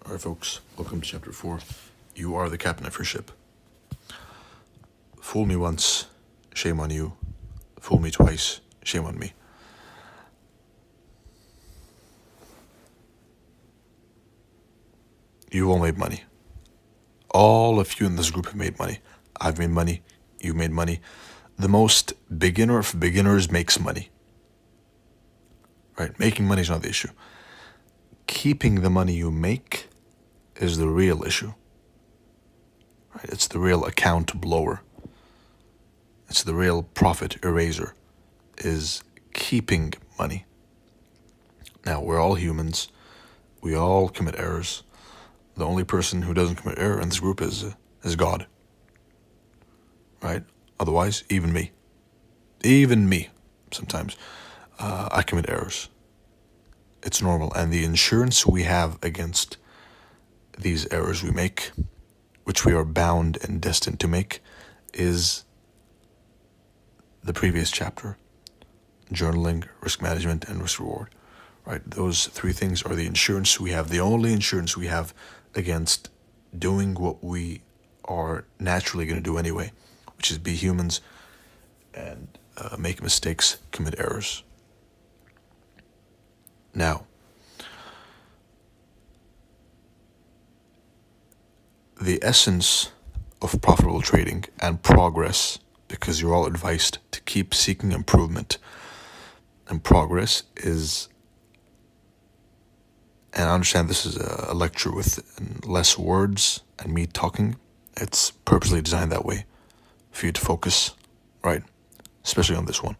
Alright folks, welcome to chapter 4. You are the captain of your ship. Fool me once, shame on you. Fool me twice, shame on me. You all made money. All of you in this group have made money. I've made money, you've made money. The most beginner of beginners makes money. Right? Making money is not the issue. Keeping the money you make is the real issue. Right? It's the real account blower. It's the real profit eraser, is keeping money. Now, we're all humans. We all commit errors. The only person who doesn't commit error in this group is God. Right? Otherwise, even me, sometimes, I commit errors. It's normal. And the insurance we have against these errors we make, which we are bound and destined to make, is the previous chapter: journaling, risk management, and risk reward. Right? Those three things are the insurance we have, the only insurance we have against doing what we are naturally going to do anyway, which is be humans and make mistakes, commit errors. Now, the essence of profitable trading and progress, because you're all advised to keep seeking improvement and progress, is, and I understand this is a lecture with less words and me talking. It's purposely designed that way for you to focus, right? Especially on this one.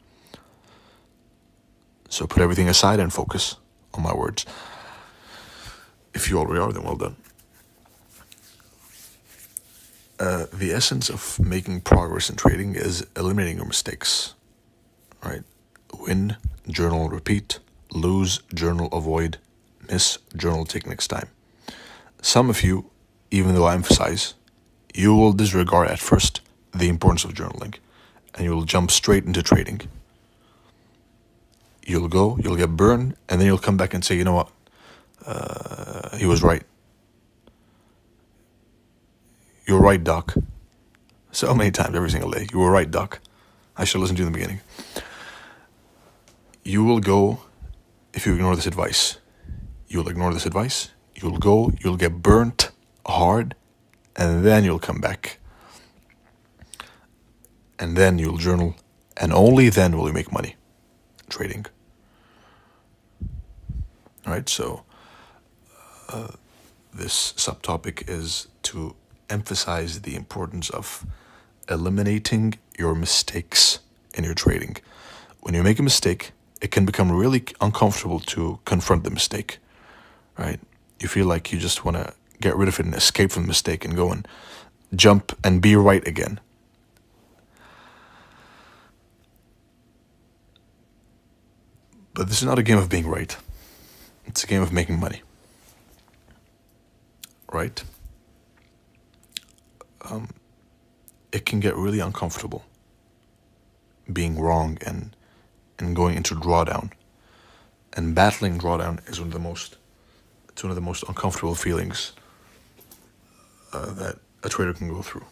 So put everything aside and focus on my words. If you already are, then well done. The essence of making progress in trading is eliminating your mistakes, right? Win, journal, repeat. Lose, journal, avoid. Miss, journal, take next time. Some of you, even though I emphasize, you will disregard at first the importance of journaling, and you will jump straight into trading. You'll get burned, and then you'll come back and say, you know what, he was right. You're right, Doc. So many times, every single day. You were right, Doc. I should listen to you in the beginning. You will go, if you ignore this advice, you'll ignore this advice, you'll get burnt hard, and then you'll come back. And then you'll journal, and only then will you make money trading. All right, so this subtopic is to emphasize the importance of eliminating your mistakes in your trading. When you make a mistake, it can become really uncomfortable to confront the mistake, right? You feel like you just want to get rid of it and escape from the mistake and go and jump and be right again. But this is not a game of being right. It's a game of making money, right? It can get really uncomfortable being wrong and going into drawdown. And battling drawdown is one of the most uncomfortable feelings that a trader can go through.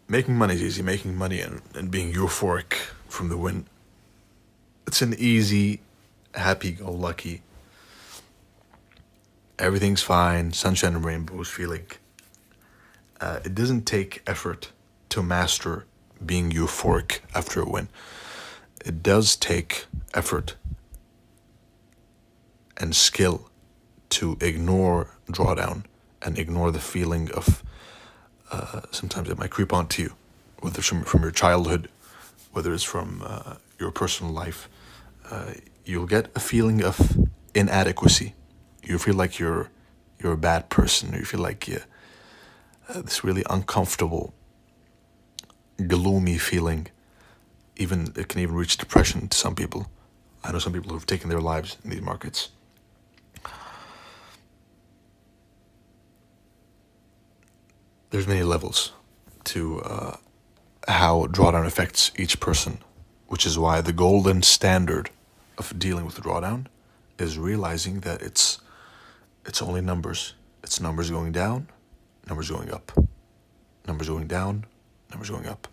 Making money is easy. Making money and being euphoric from the win, it's an easy, happy-go-lucky, everything's fine, sunshine and rainbows feeling. It doesn't take effort to master being euphoric after a win. It does take effort and skill to ignore drawdown and ignore the feeling of, sometimes it might creep onto you, whether it's from your childhood, whether it's from your personal life. You'll get a feeling of inadequacy. You feel like you're a bad person. You feel like this really uncomfortable, gloomy feeling. It can even reach depression to some people. I know some people who've taken their lives in these markets. There's many levels to how drawdown affects each person, which is why the golden standard of dealing with drawdown is realizing that it's only numbers. It's numbers going down, numbers going up, numbers going down, numbers going up.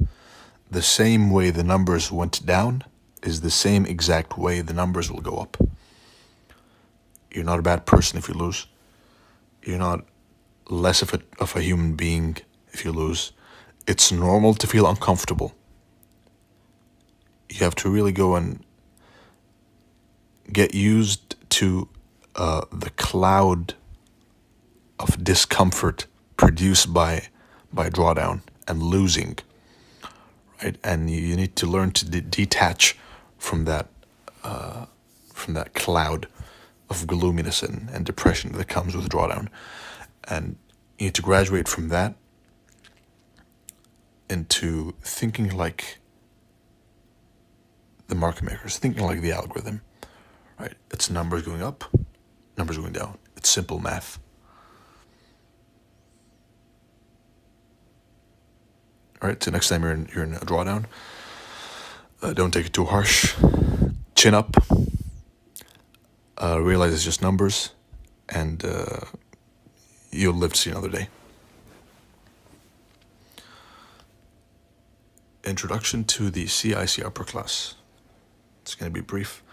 The same way the numbers went down is the same exact way the numbers will go up. You're not a bad person if you lose. You're not less of a human being if you lose. It's normal to feel uncomfortable. You have to really go and get used to the cloud of discomfort produced by drawdown and losing, right? And you need to learn to detach from that cloud of gloominess and depression that comes with drawdown, and you need to graduate from that into thinking like the market makers, thinking like the algorithm, right? It's numbers going up, numbers going down. It's simple math. All right, so next time you're in a drawdown, don't take it too harsh. Chin up. Realize it's just numbers, and you'll live to see another day. Introduction to the CIC upper class. It's going to be brief.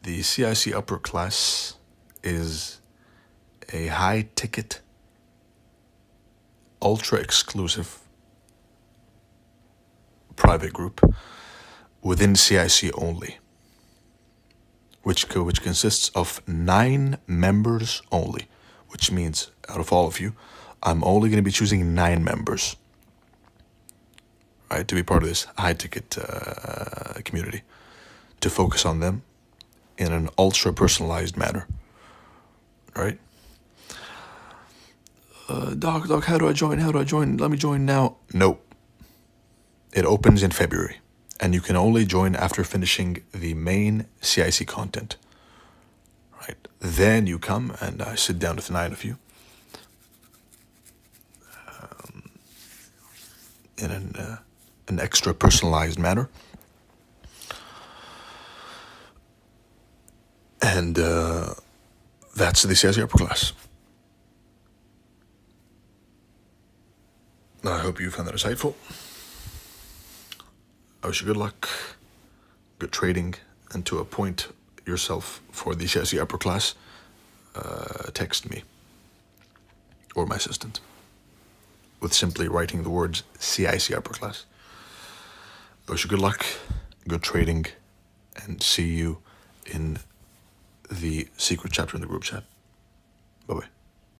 The CIC upper class is a high-ticket, ultra-exclusive private group within CIC only, which consists of 9 members only, which means out of all of you, I'm only going to be choosing 9 members, right, to be part of this high-ticket community, to focus on them in an ultra-personalized manner, right? Doc, how do I join? Let me join now. Nope. It opens in February, and you can only join after finishing the main CIC content, right? Then you come and I sit down with 9 of you in an extra personalized manner, and that's the CIC upper class. I hope you found that insightful. I wish you good luck, good trading, and to appoint yourself for the CIC upper class, text me or my assistant with simply writing the words CIC upper class. I wish you good luck, good trading, and see you in the secret chapter in the group chat. Bye-bye.